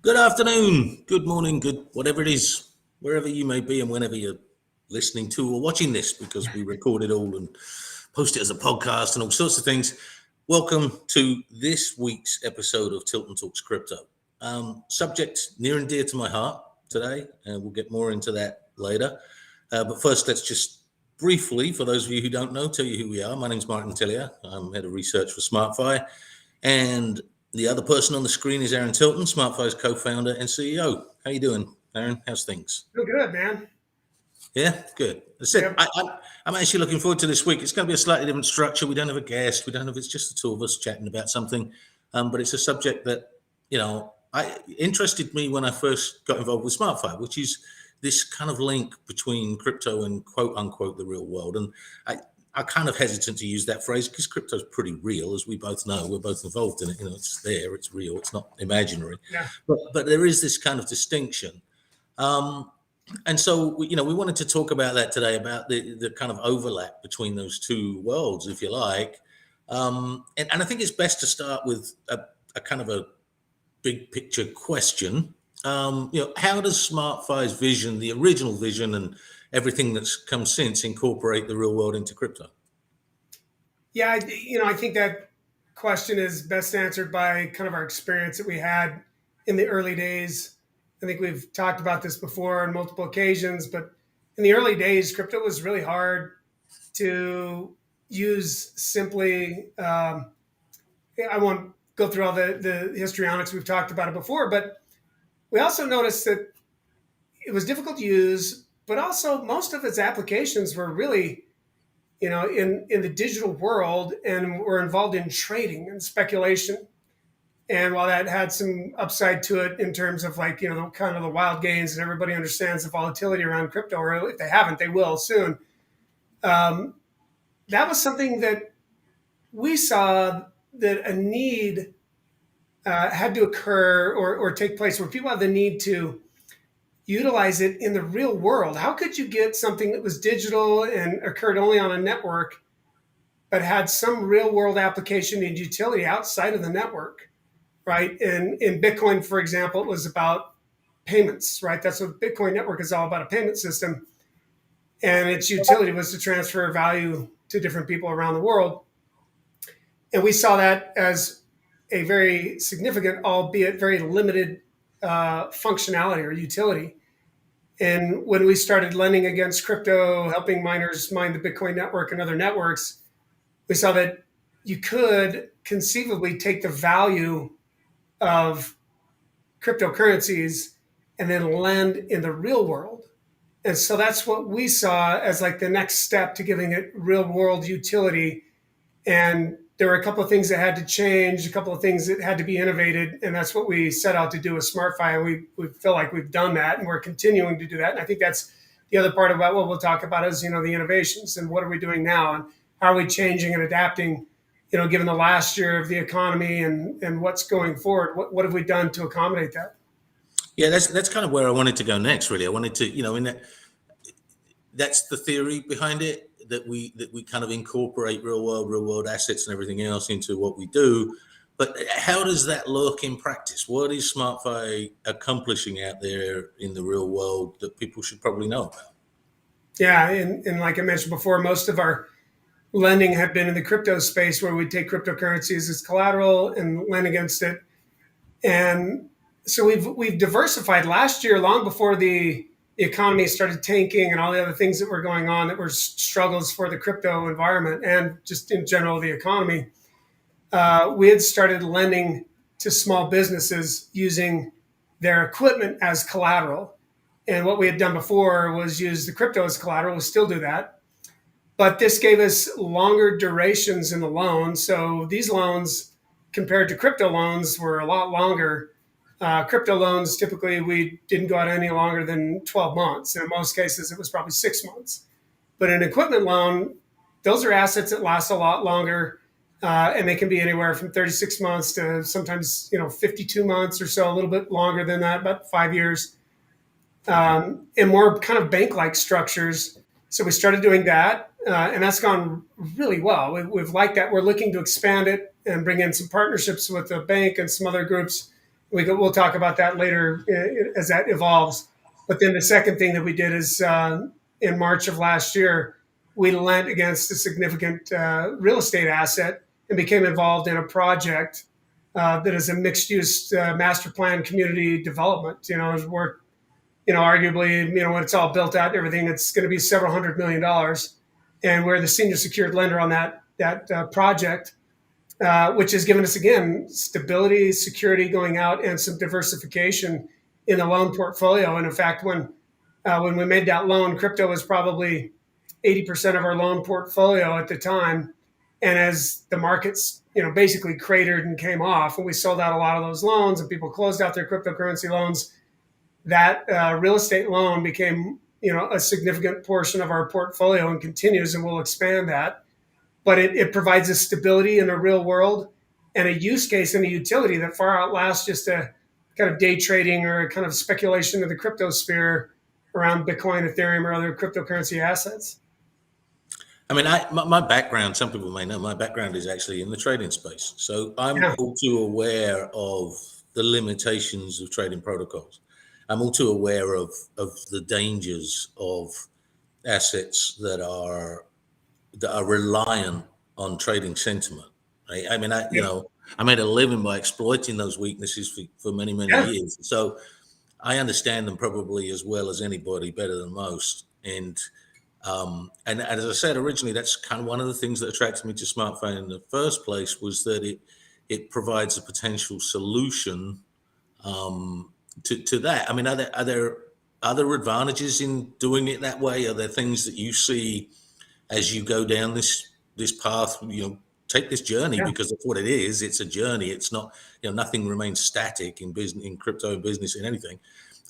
Good afternoon, good morning, good whatever it is, wherever you may be and whenever you're listening to or watching this, because we record it all and post it as a podcast and all sorts of things. Welcome to this week's episode of Tilton Talks Crypto. Subject near and dear to my heart today, and we'll get more into that later. But first, let's just briefly, for those of you who don't know, tell you who we are. My name's Martin Tillier. I'm head of research for SmartFi. And the other person on the screen is Aaron Tilton, SmartFi's co-founder and CEO. How you doing, Aaron? How's things? Feel good, man. Yeah, good. I said Yep. I'm actually looking forward to this week. It's going to be a slightly different structure. We don't have a guest. We don't have. It's just the two of us chatting about something. But it's a subject that I interested me when I first got involved with SmartFi, which is this kind of link between crypto and quote unquote the real world. And I kind of hesitant to use that phrase because crypto is pretty real, as we both know. We're both involved in it. It's there, it's real, it's not imaginary. Yeah. But there is this kind of distinction. And so, we wanted to talk about that today, about the kind of overlap between those two worlds, if you like. And I think it's best to start with a kind of a big picture question. How does SmartFi's vision, the original vision, and everything that's come since incorporate the real world into crypto? Yeah, I think that question is best answered by kind of our experience that we had in the early days. I think we've talked about this before on multiple occasions, but in the early days, crypto was really hard to use simply. I won't go through all the histrionics. We've talked about it before, but we also noticed that it was difficult to use, but also most of its applications were really in the digital world and were involved in trading and speculation. And while that had some upside to it in terms of kind of the wild gains and everybody understands the volatility around crypto, or if they haven't, they will soon. That was something that we saw that a need had to occur or take place where people have the need to utilize it in the real world. How could you get something that was digital and occurred only on a network, but had some real world application and utility outside of the network, right? And in Bitcoin, for example, it was about payments, right? That's what Bitcoin network is all about, a payment system. And its utility was to transfer value to different people around the world. And we saw that as a very significant, albeit very limited functionality or utility. And when we started lending against crypto, helping miners mine the Bitcoin network and other networks, we saw that you could conceivably take the value of cryptocurrencies and then lend in the real world. And so that's what we saw as like the next step to giving it real world utility. And there were a couple of things that had to change, a couple of things that had to be innovated. And that's what we set out to do with SmartFi. And we feel like we've done that and we're continuing to do that. And I think that's the other part about what we'll talk about is, the innovations and what are we doing now and how are we changing and adapting, given the last year of the economy and what's going forward. What have we done to accommodate that? Yeah, that's kind of where I wanted to go next. Really, I wanted to, that's the theory behind it, that we kind of incorporate real world assets and everything else into what we do. But how does that look in practice? What is SmartFi accomplishing out there in the real world that people should probably know about? Yeah, and like I mentioned before, most of our lending had been in the crypto space where we take cryptocurrencies as collateral and lend against it. And so we've diversified last year, long before the economy started tanking and all the other things that were going on that were struggles for the crypto environment and just in general the economy. We had started lending to small businesses using their equipment as collateral. And what we had done before was use the crypto as collateral. We still do that. But this gave us longer durations in the loan. So these loans, compared to crypto loans, were a lot longer. Crypto loans, typically, we didn't go out any longer than 12 months. And in most cases, it was probably 6 months. But an equipment loan, those are assets that last a lot longer. And they can be anywhere from 36 months to sometimes, 52 months or so, a little bit longer than that, about 5 years. And more kind of bank-like structures. So we started doing that, and that's gone really well. We've liked that. We're looking to expand it and bring in some partnerships with the bank and some other groups We'll talk about that later as that evolves. But then the second thing that we did is in March of last year, we lent against a significant real estate asset and became involved in a project that is a mixed-use master plan community development. We're arguably, when it's all built out and everything, it's going to be several $100 million, and we're the senior secured lender on that project, which has given us again stability, security going out, and some diversification in the loan portfolio. And in fact, when we made that loan, crypto was probably 80% of our loan portfolio at the time. And as the markets, basically cratered and came off, and we sold out a lot of those loans, and people closed out their cryptocurrency loans, that real estate loan became, a significant portion of our portfolio and continues, and we'll expand that. But it provides a stability in the real world and a use case and a utility that far outlasts just a kind of day trading or a kind of speculation in the crypto sphere around Bitcoin, Ethereum, or other cryptocurrency assets. I mean, my background, some people may know, my background is actually in the trading space. So I'm Yeah. all too aware of the limitations of trading protocols. I'm all too aware of the dangers of assets that are reliant on trading sentiment. Right? I mean, I made a living by exploiting those weaknesses for many, many Yeah. years. So I understand them probably as well as anybody, better than most. And as I said originally, that's kind of one of the things that attracted me to SmartFi in the first place, was that it provides a potential solution to that. I mean, are there other advantages in doing it that way? Are there things that you see as you go down this path? Take this journey, Yeah. because that's what it is. It's a journey. It's not, nothing remains static in business, in crypto business, in anything.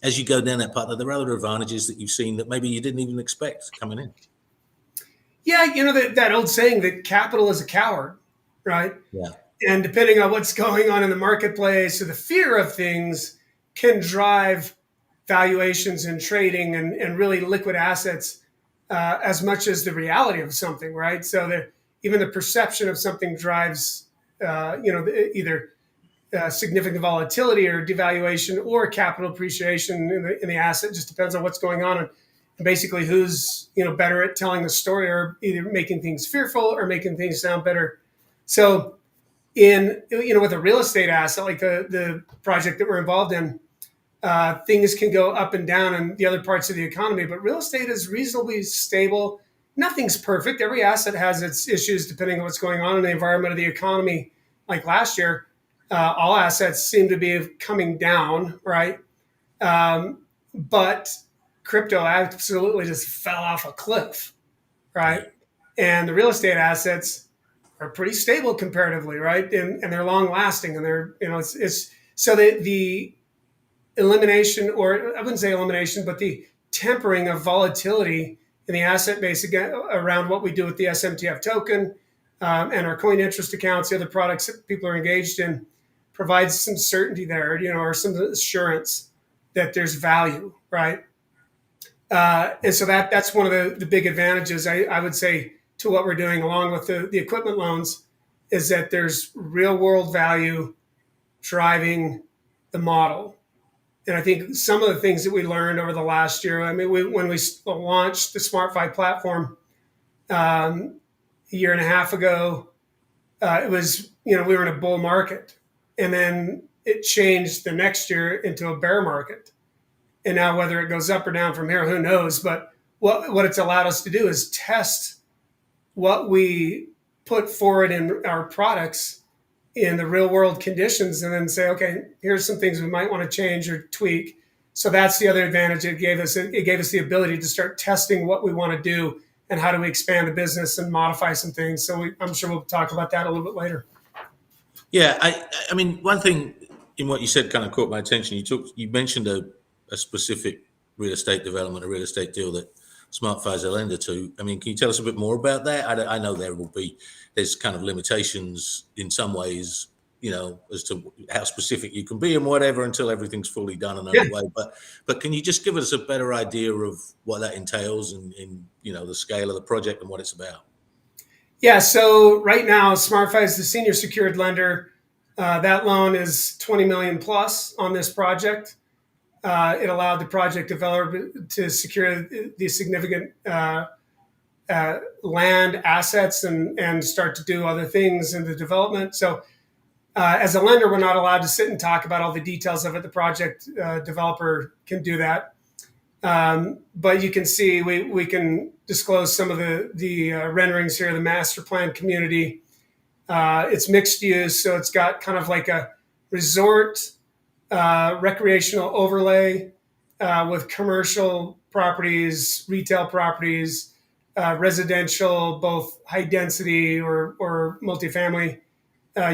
As you go down that path, are there other advantages that you've seen that maybe you didn't even expect coming in? Yeah. That old saying that capital is a coward, right? Yeah. And depending on what's going on in the marketplace, or the fear of things can drive valuations and trading and really liquid assets as much as the reality of something, right? So that even the perception of something drives, either significant volatility or devaluation or capital appreciation in the asset. Just depends on what's going on and basically who's better at telling the story, or either making things fearful or making things sound better. So with a real estate asset like the project that we're involved in, things can go up and down in the other parts of the economy, but real estate is reasonably stable. Nothing's perfect. Every asset has its issues depending on what's going on in the environment of the economy. Like last year, all assets seem to be coming down, right? But crypto absolutely just fell off a cliff, right? And the real estate assets are pretty stable comparatively, right? And they're long lasting, and they're it's so the elimination, or I wouldn't say elimination, but the tempering of volatility in the asset base, again, around what we do with the SMTF token and our coin interest accounts, the other products that people are engaged in, provides some certainty there, or some assurance that there's value, right? And so that's one of the big advantages, I would say, to what we're doing, along with the equipment loans, is that there's real world value driving the model. And I think some of the things that we learned over the last year, I mean, when we launched the SmartFi platform a year and a half ago, it was, we were in a bull market. And then it changed the next year into a bear market. And now whether it goes up or down from here, who knows? But what it's allowed us to do is test what we put forward in our products in the real world conditions, and then say, okay, here's some things we might want to change or tweak. So that's the other advantage it gave us. It gave us the ability to start testing what we want to do and how do we expand the business and modify some things. So I'm sure we'll talk about that a little bit later. Yeah. I mean, one thing in what you said kind of caught my attention. You mentioned a specific real estate development, a real estate deal that SmartFi is a lender to. I mean, can you tell us a bit more about that? I know there's kind of limitations in some ways, as to how specific you can be and whatever, until everything's fully done and Yeah. underway. But can you just give us a better idea of what that entails, and the scale of the project and what it's about? Yeah. So right now, SmartFi is the senior secured lender That loan is 20 million plus on this project. It allowed the project developer to secure the significant land assets and start to do other things in the development. So as a lender, we're not allowed to sit and talk about all the details of it. The project developer can do that. But you can see we can disclose some of the renderings here, the master plan community. It's mixed use, so it's got kind of like a resort recreational overlay with commercial properties, retail properties, residential, both high density or multifamily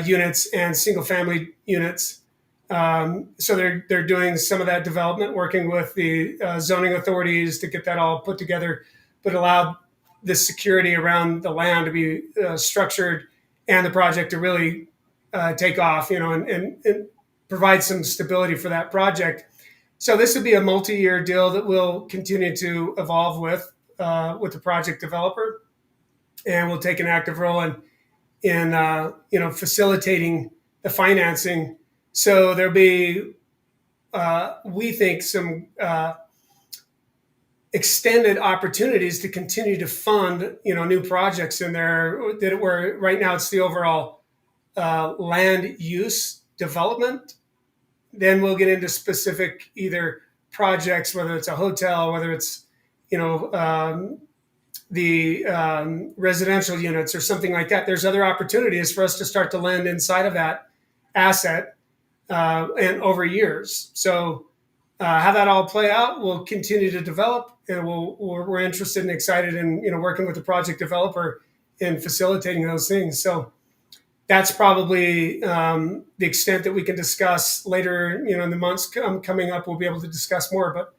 units and single family units. So they're doing some of that development, working with the zoning authorities to get that all put together, but allowed the security around the land to be structured and the project to really take off, and provide some stability for that project. So this would be a multi-year deal that we'll continue to evolve with the project developer, and we'll take an active role in facilitating the financing. So there'll be, we think, some extended opportunities to continue to fund, new projects in there. That where right now it's the overall land use development. Then we'll get into specific either projects, whether it's a hotel, whether it's the residential units or something like that. There's other opportunities for us to start to lend inside of that asset and over years. So how that all play out, we'll continue to develop, and we're interested and excited in working with the project developer in facilitating those things. So that's probably the extent that we can discuss later. In the months coming up, we'll be able to discuss more. But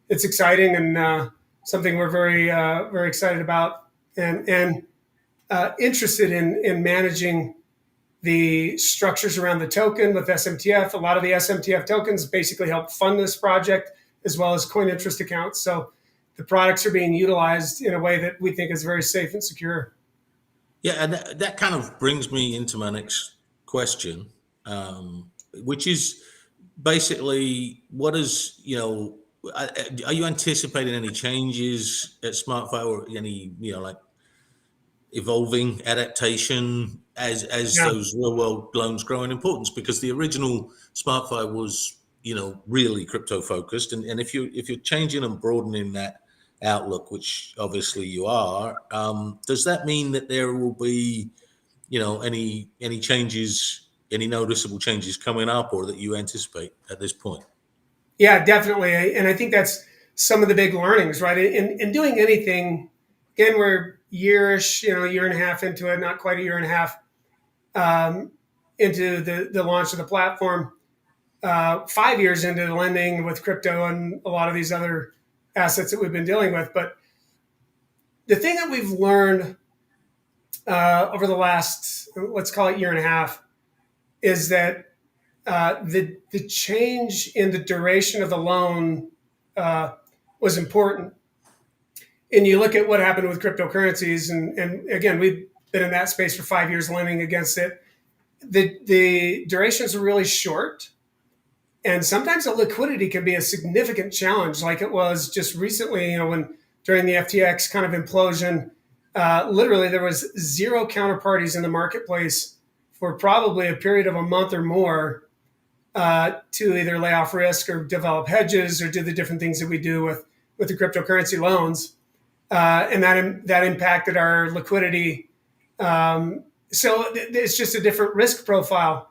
it's exciting and something we're very very excited about and interested in managing the structures around the token with SMTF. A lot of the SMTF tokens basically help fund this project, as well as coin interest accounts. So the products are being utilized in a way that we think is very safe and secure. Yeah, and that kind of brings me into my next question, which is basically what is, are you anticipating any changes at SmartFi or any, like evolving adaptation as Yeah. those real world loans grow in importance? Because the original SmartFi was, really crypto focused, and if you're changing and broadening that outlook, which obviously you are, does that mean that there will be, any changes, any noticeable changes coming up, or that you anticipate at this point? Yeah, definitely. And I think that's some of the big learnings, right? In doing anything, again, we're yearish, year and a half into it, not quite a year and a half into the launch of the platform. 5 years into the lending with crypto and a lot of these other assets that we've been dealing with. But the thing that we've learned over the last, let's call it year and a half, is that the change in the duration of the loan was important. And you look at what happened with cryptocurrencies, and again, we've been in that space for 5 years lending against it. The durations are really short, and sometimes the liquidity can be a significant challenge, like it was just recently. When during the FTX kind of implosion, literally there was zero counterparties in the marketplace for probably a period of a month or more to either lay off risk or develop hedges or do the different things that we do with the cryptocurrency loans, and that impacted our liquidity. So it's just a different risk profile.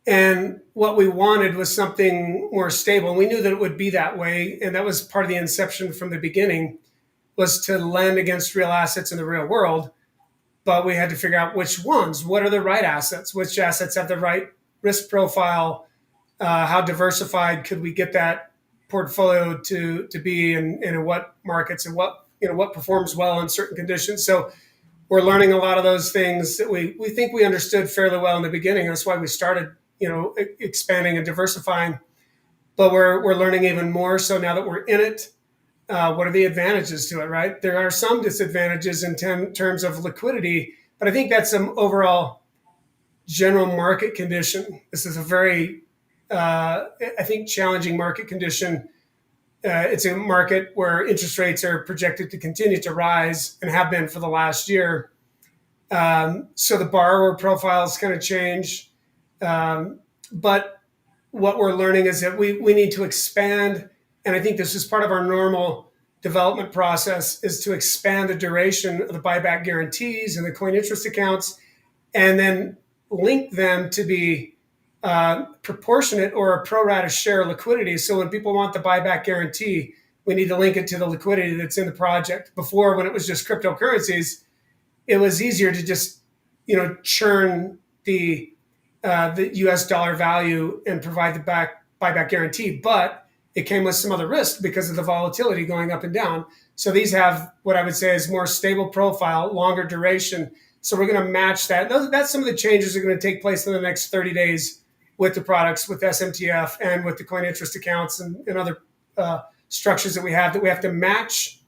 And what we wanted was something more stable. And we knew that it would be that way. And that was part of the inception from the beginning, was to lend against real assets in the real world. But we had to figure out which ones, what are the right assets, which assets have the right risk profile, how diversified could we get that portfolio to be in what markets, and what performs well in certain conditions. So we're learning a lot of those things that we think we understood fairly well in the beginning. That's why we started expanding and diversifying. But we're learning even more so now that we're in it. What are the advantages to it, right? There are some disadvantages in terms of liquidity, but I think that's some overall general market condition. This is a very, I think, challenging market condition. It's a market where interest rates are projected to continue to rise and have been for the last year. So the borrower profiles kind of change. But what we're learning is that we need to expand. And I think this is part of our normal development process, is to expand the duration of the buyback guarantees and the coin interest accounts, and then link them to be proportionate or a pro rata share of liquidity. So when people want the buyback guarantee, we need to link it to the liquidity that's in the project. Before, when it was just cryptocurrencies, it was easier to just churn the U.S. dollar value and provide the buyback guarantee, but it came with some other risk because of the volatility going up and down. So these have what I would say is more stable profile, longer duration. So we're going to match that. That's some of the changes that are going to take place in the next 30 days with the products, with SMTF and with the coin interest accounts and other structures that we have to match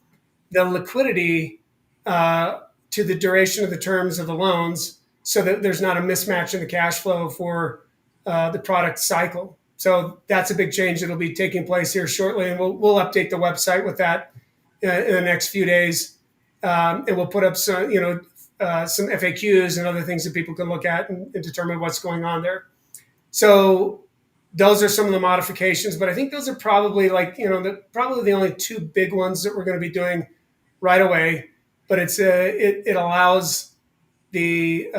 the liquidity to the duration of the terms of the loans, so that there's not a mismatch in the cash flow for the product cycle. So that's a big change that'll be taking place here shortly, and we'll update the website with that in the next few days, and we'll put up some some FAQs and other things that people can look at and determine what's going on there. So those are some of the modifications, but I think those are probably probably the only two big ones that we're going to be doing right away. But it allows the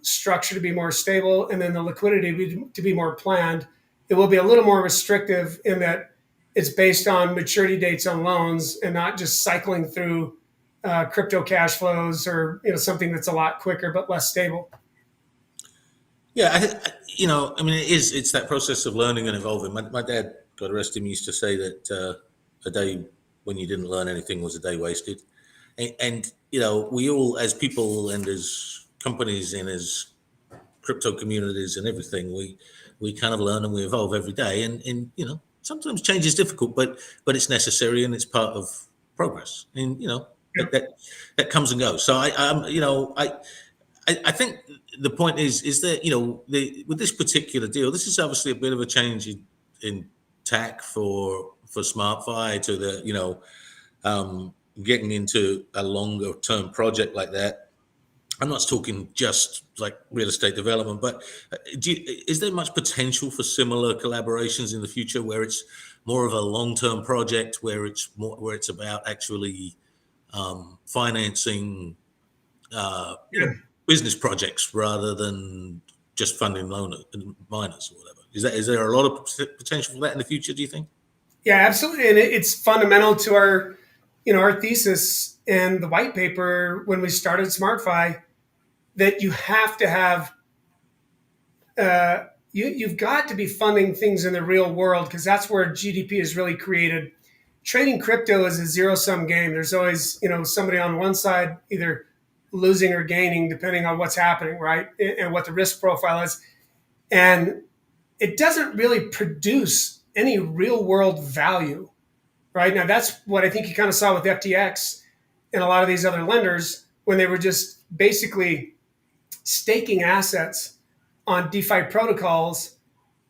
structure to be more stable, and then the liquidity to be more planned. It will be a little more restrictive in that it's based on maturity dates on loans and not just cycling through crypto cash flows or something that's a lot quicker but less stable. Yeah, I mean, it's that process of learning and evolving. My dad, God rest him, used to say that a day when you didn't learn anything was a day wasted. And we all, as people and as companies and as crypto communities and everything, we kind of learn and we evolve every day. And sometimes change is difficult, but it's necessary and it's part of progress. And that comes and goes. So I think the point is that with this particular deal, this is obviously a bit of a change in tack for SmartFi to the getting into a longer term project like that. I'm not talking just like real estate development, but is there much potential for similar collaborations in the future where it's more of a long-term project, where it's about actually financing business projects rather than just funding miners or whatever? Is there a lot of potential for that in the future, do you think? Yeah, absolutely. And it's fundamental to our thesis and the white paper when we started SmartFi, that you have to have you've got to be funding things in the real world, because that's where GDP is really created. Trading crypto is a zero-sum game. There's always somebody on one side either losing or gaining depending on what's happening, right, and what the risk profile is. And it doesn't really produce any real world value, right? Now, that's what I think you kind of saw with FTX and a lot of these other lenders, when they were just basically staking assets on DeFi protocols,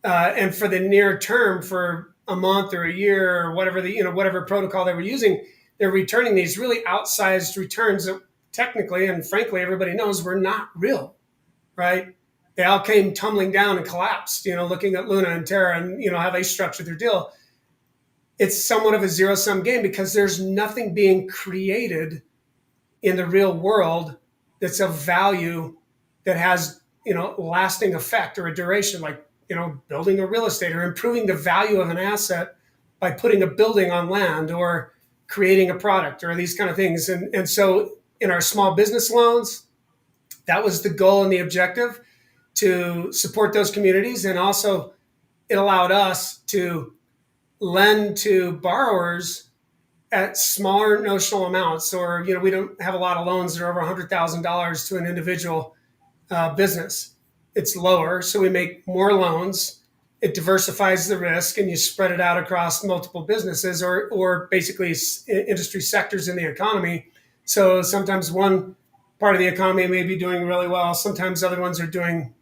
and for the near term, for a month or a year or whatever whatever protocol they were using, they're returning these really outsized returns that technically and frankly everybody knows were not real, right? They all came tumbling down and collapsed. Looking at Luna and Terra and how they structured their deal, it's somewhat of a zero-sum game because there's nothing being created in the real world that's of value, that has lasting effect or a duration, like building a real estate or improving the value of an asset by putting a building on land or creating a product or these kind of things. And so in our small business loans, that was the goal and the objective, to support those communities. And also it allowed us to lend to borrowers at smaller notional amounts, or we don't have a lot of loans that are over $100,000 to an individual business. It's lower, so we make more loans. It diversifies the risk, and you spread it out across multiple businesses or basically industry sectors in the economy. So sometimes one part of the economy may be doing really well. Sometimes other ones are doing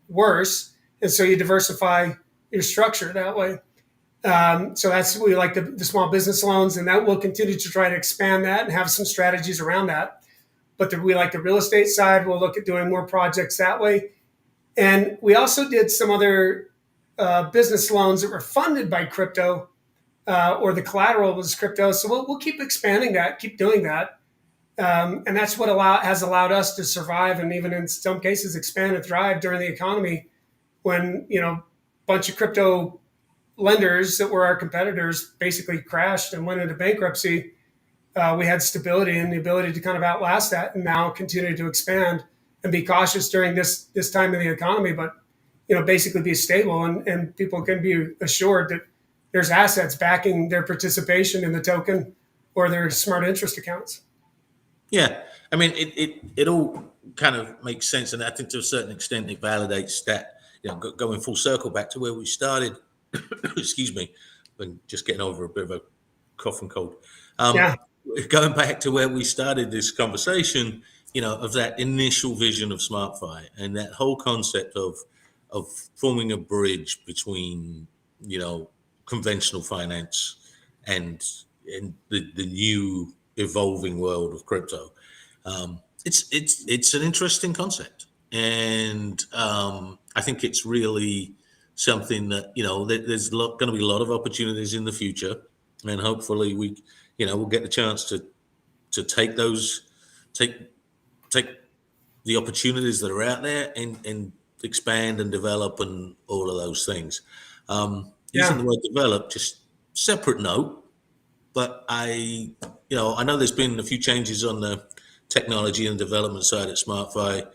worse. And so you diversify your structure that way. So that's we like the small business loans, and that we'll continue to try to expand that and have some strategies around that. But we like the real estate side. We'll look at doing more projects that way. And we also did some other business loans that were funded by crypto, or the collateral was crypto. So we'll keep expanding that, keep doing that. And that's what has allowed us to survive and even in some cases expand and thrive during the economy when, a bunch of crypto lenders that were our competitors basically crashed and went into bankruptcy. We had stability and the ability to kind of outlast that and now continue to expand and be cautious during this time in the economy, but basically be stable and people can be assured that there's assets backing their participation in the token or their smart interest accounts. Yeah, I mean, it all kind of makes sense, and I think to a certain extent it validates that. Going full circle back to where we started. Excuse me, been just getting over a bit of a cough and cold. Yeah, Going back to where we started this conversation, of that initial vision of SmartFi and that whole concept of forming a bridge between conventional finance and the new evolving world of crypto. It's an interesting concept, and I think it's really something that there's going to be a lot of opportunities in the future, and hopefully we'll get the chance to take take the opportunities that are out there and expand and develop and all of those things. Using yeah, the word develop, just separate note, but I know there's been a few changes on the technology and development side at SmartFi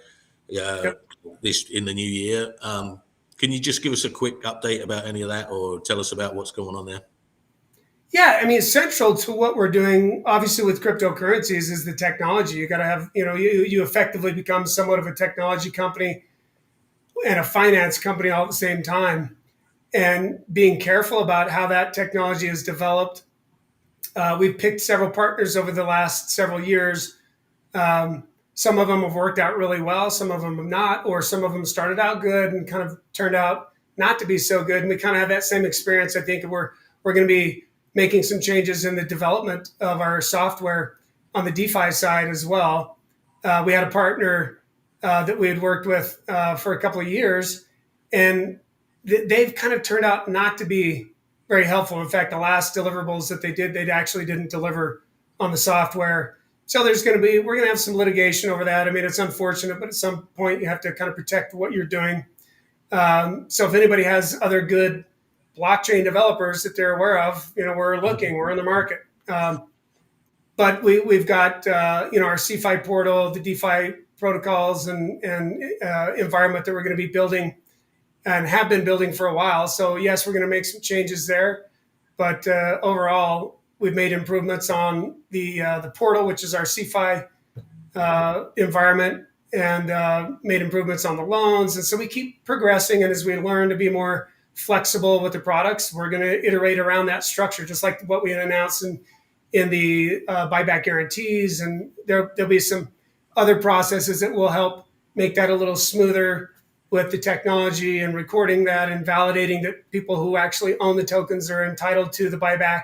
yep. this in the new year. Can you just give us a quick update about any of that, or tell us about what's going on there? Yeah, I mean, central to what we're doing, obviously with cryptocurrencies, is the technology. You got to have, you effectively become somewhat of a technology company and a finance company all at the same time. And being careful about how that technology is developed. We've picked several partners over the last several years. Some of them have worked out really well, some of them have not, or some of them started out good and kind of turned out not to be so good. And we kind of have that same experience. I think we're going to be making some changes in the development of our software on the DeFi side as well. We had a partner that we had worked with for a couple of years, and they've kind of turned out not to be very helpful. In fact, the last deliverables that they actually didn't deliver on the software. So we're going to have some litigation over that. I mean, it's unfortunate, but at some point you have to kind of protect what you're doing. So if anybody has other good blockchain developers that they're aware of, we're looking, we're in the market. But we've got, our CFI portal, the DeFi protocols and environment that we're going to be building and have been building for a while. So yes, we're going to make some changes there, but overall, we've made improvements on the portal, which is our CFI environment, and made improvements on the loans. And so we keep progressing. And as we learn to be more flexible with the products, we're going to iterate around that structure, just like what we had announced in the buyback guarantees. And there'll be some other processes that will help make that a little smoother with the technology and recording that and validating that people who actually own the tokens are entitled to the buyback.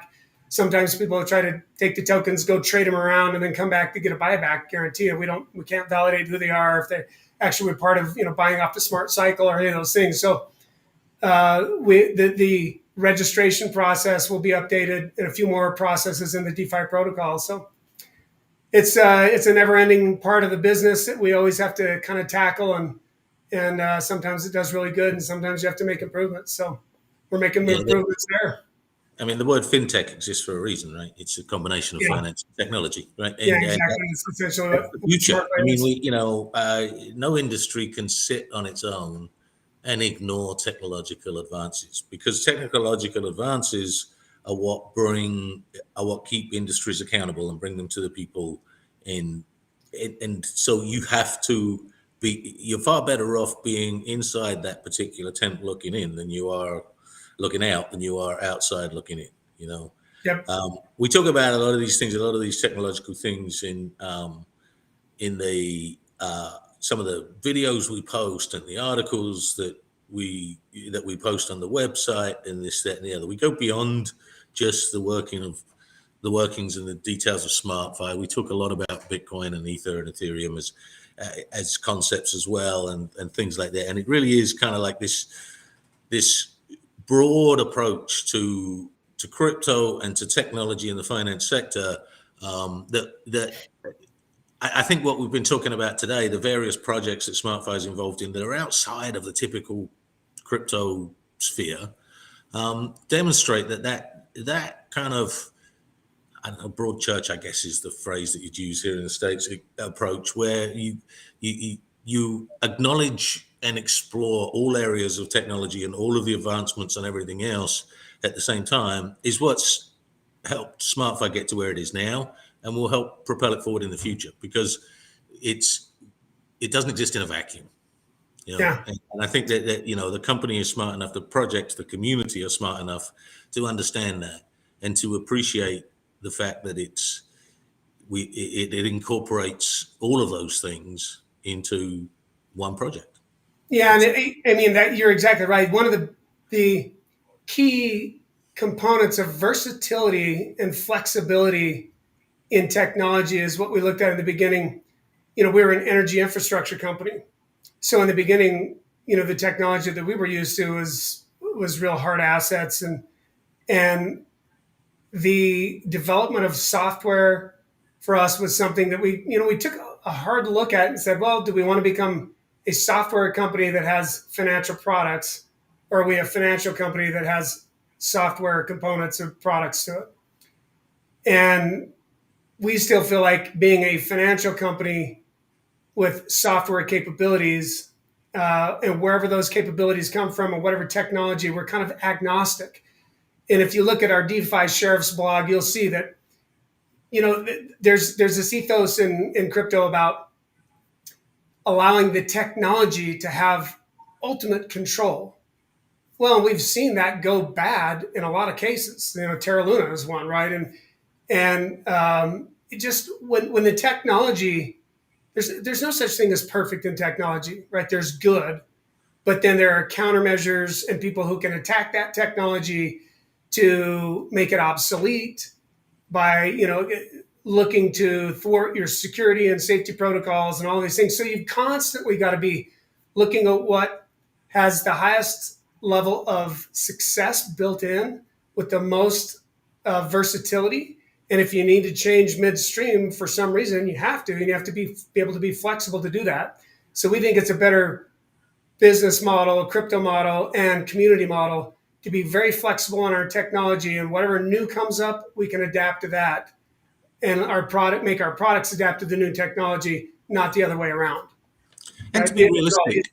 Sometimes people try to take the tokens, go trade them around, and then come back to get a buyback guarantee. We can't validate who they are, if they actually were part of buying off the smart cycle or any of those things. So the registration process will be updated, and a few more processes in the DeFi protocol. So it's a never-ending part of the business that we always have to kind of tackle, and sometimes it does really good, and sometimes you have to make improvements. So we're making improvements there. I mean, the word fintech exists for a reason, right? It's a combination of finance and technology, right? Yeah, exactly. It's essentially That's the future. I mean, is. no industry can sit on its own and ignore technological advances, because technological advances are what keep industries accountable and bring them to the people and so you have to you're far better off being inside that particular tent looking in than you are looking out than you are outside looking in. Yep. We talk about a lot of these things, a lot of these technological things in the some of the videos we post and the articles that we post on the website and this, that, and the other. We go beyond just the workings and the details of SmartFi. We talk a lot about Bitcoin and Ether and Ethereum as concepts as well, and things like that. And it really is kind of like this broad approach to crypto and to technology in the finance sector. That I think what we've been talking about today, the various projects that SmartFi is involved in that are outside of the typical crypto sphere, demonstrate that kind of, I don't know, broad church, I guess is the phrase that you'd use here in the States, approach where you acknowledge and explore all areas of technology and all of the advancements and everything else at the same time is what's helped SmartFi get to where it is now, and will help propel it forward in the future, because it doesn't exist in a vacuum. Yeah. And I think that the company is smart enough, the projects, the community are smart enough to understand that and to appreciate the fact that it incorporates all of those things into one project. Yeah, and I mean that you're exactly right. One of the key components of versatility and flexibility in technology is what we looked at in the beginning. We're an energy infrastructure company. So in the beginning, the technology that we were used to was real hard assets, and the development of software for us was something that we took a hard look at and said, well, do we want to become a software company that has financial products, or are we a financial company that has software components or products to it? And we still feel like being a financial company with software capabilities, and wherever those capabilities come from and whatever technology, we're kind of agnostic. And if you look at our DeFi Sheriff's blog, you'll see that, there's this ethos in crypto about allowing the technology to have ultimate control. Well, we've seen that go bad in a lot of cases. Terra Luna is one, right? And it just when the technology, there's no such thing as perfect in technology, right? There's good, but then there are countermeasures and people who can attack that technology to make it obsolete by looking to thwart your security and safety protocols and all these things. So you've constantly got to be looking at what has the highest level of success built in with the most versatility. And if you need to change midstream for some reason, you have to, and you have to be able to be flexible to do that. So we think it's a better business model, a crypto model, and community model to be very flexible on our technology, and whatever new comes up, we can adapt to that, and make our products adapt to the new technology, not the other way around. And to be realistic,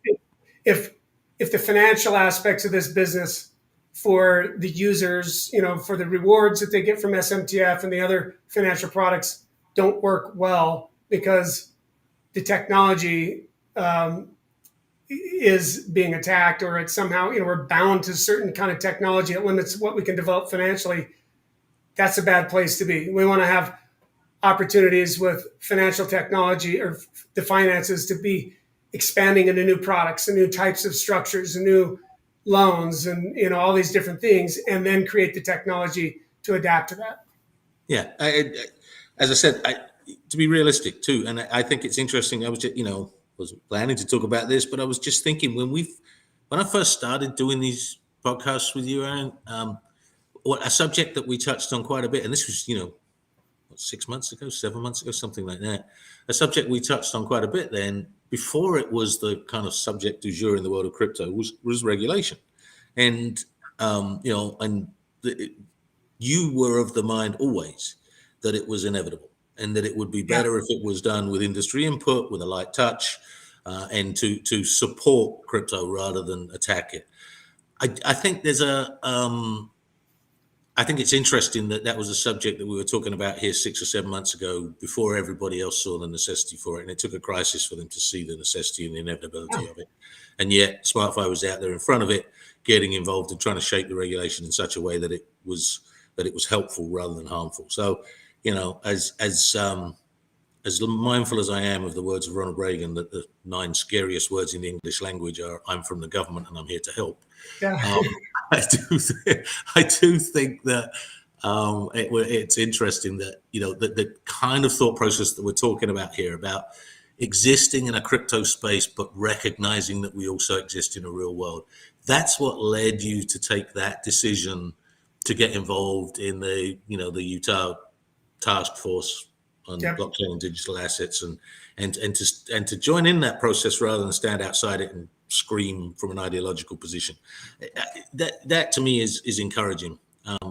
if the financial aspects of this business for the users, for the rewards that they get from SMTF and the other financial products don't work well because the technology is being attacked, or it's somehow, we're bound to certain kind of technology that limits what we can develop financially, that's a bad place to be. We want to have opportunities with financial technology or the finances to be expanding into new products and new types of structures and new loans and all these different things, and then create the technology to adapt to that. Yeah, as I said, to be realistic too, and I think it's interesting. I was just, was planning to talk about this, but I was just thinking when I first started doing these podcasts with you, Aaron, a subject that we touched on quite a bit, and this was 6 months ago, 7 months ago, something like that. A subject we touched on quite a bit then, before it was the kind of subject du jour in the world of crypto, was regulation. And you were of the mind always that it was inevitable, and that it would be better if it was done with industry input, with a light touch, and to support crypto rather than attack it. I think I think it's interesting that was a subject that we were talking about here 6 or 7 months ago, before everybody else saw the necessity for it. And it took a crisis for them to see the necessity and the inevitability of it. And yet SmartFi was out there in front of it, getting involved and trying to shape the regulation in such a way that it was helpful rather than harmful. So, as as mindful as I am of the words of Ronald Reagan, that the 9 scariest words in the English language are "I'm from the government and I'm here to help." Yeah. I do think that it's interesting that the kind of thought process that we're talking about here about existing in a crypto space, but recognizing that we also exist in a real world. That's what led you to take that decision to get involved in the Utah task force on Yep. blockchain and digital assets, and to join in that process rather than stand outside it and scream from an ideological position. That to me is encouraging,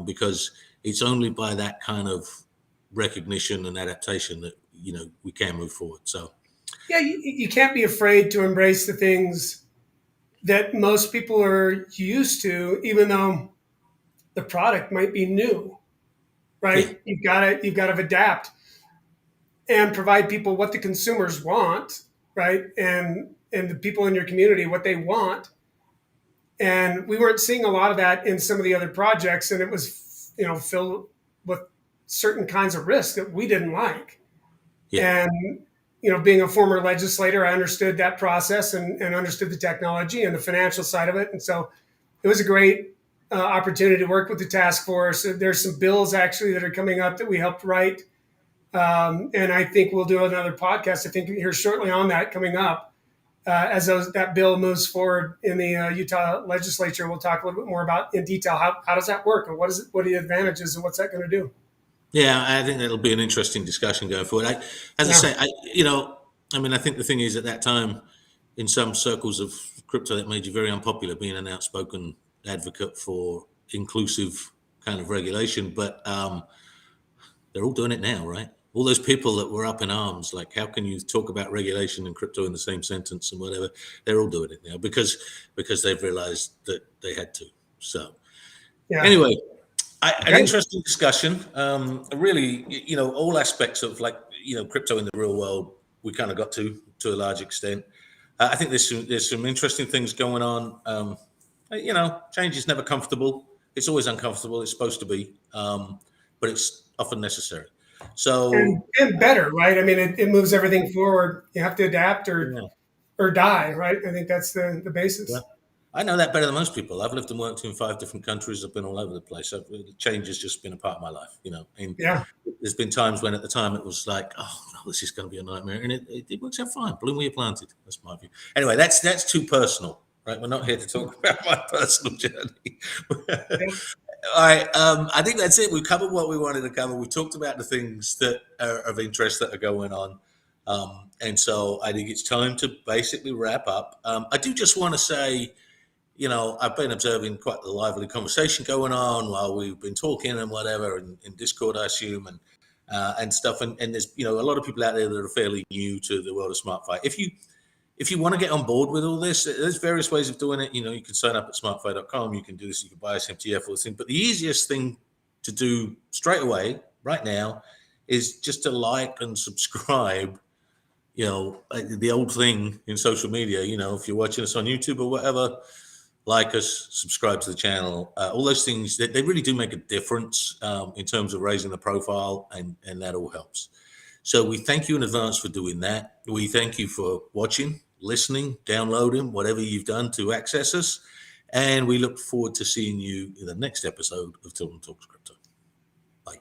because it's only by that kind of recognition and adaptation that we can move forward. So Yeah, you can't be afraid to embrace the things that most people are used to, even though the product might be new, yeah, right? You've got to adapt and provide people what the consumers want, right? And the people in your community what they want. And we weren't seeing a lot of that in some of the other projects, and it was filled with certain kinds of risks that we didn't like. yeah. And being a former legislator, I understood that process and understood the technology and the financial side of it. And so it was a great opportunity to work with the task force. There's some bills actually that are coming up that we helped write. And I think we'll do another podcast, I think, here shortly on that coming up. As that bill moves forward in the Utah legislature, we'll talk a little bit more about in detail how does that work and what are the advantages and what's that going to do. Yeah, I think that'll be an interesting discussion going forward. As I Yeah. say, I think the thing is, at that time, in some circles of crypto, that made you very unpopular, being an outspoken advocate for inclusive kind of regulation. But they're all doing it now, right? All those people that were up in arms, like, how can you talk about regulation and crypto in the same sentence and whatever? They're all doing it now because they've realized that they had to. So Yeah. anyway, an Okay. interesting discussion. Really, all aspects of crypto in the real world, we kind of got to a large extent. I think there's some interesting things going on. Change is never comfortable. It's always uncomfortable. It's supposed to be, but it's often necessary. So And better, right? I mean, it moves everything forward. You have to adapt yeah, or die, right? I think that's the yeah. basis. I know that better than most people. I've lived and worked in 5 different countries. I've been all over the place. Change has just been a part of my life, And Yeah. there's been times when at the time it was like, oh no, this is going to be a nightmare, and it works out fine. Bloom where you planted. That's my view. Anyway, that's too personal, right? We're not here to talk about my personal journey. Yeah. All right, I think that's it. We've covered what we wanted to cover. We talked about the things that are of interest that are going on. And so I think it's time to basically wrap up. I do just want to say, I've been observing quite a lively conversation going on while we've been talking and whatever, in Discord, I assume, and stuff. And there's, a lot of people out there that are fairly new to the world of SmartFi. If you want to get on board with all this, there's various ways of doing it. You can sign up at smartfi.com. You can do this. You can buy SMTF, all this thing. But the easiest thing to do straight away, right now, is just to like and subscribe. The old thing in social media. If you're watching us on YouTube or whatever, like us, subscribe to the channel. All those things, they really do make a difference in terms of raising the profile, and that all helps. So we thank you in advance for doing that. We thank you for watching, listening, downloading, whatever you've done to access us. And we look forward to seeing you in the next episode of Tilton Talks Crypto. Bye.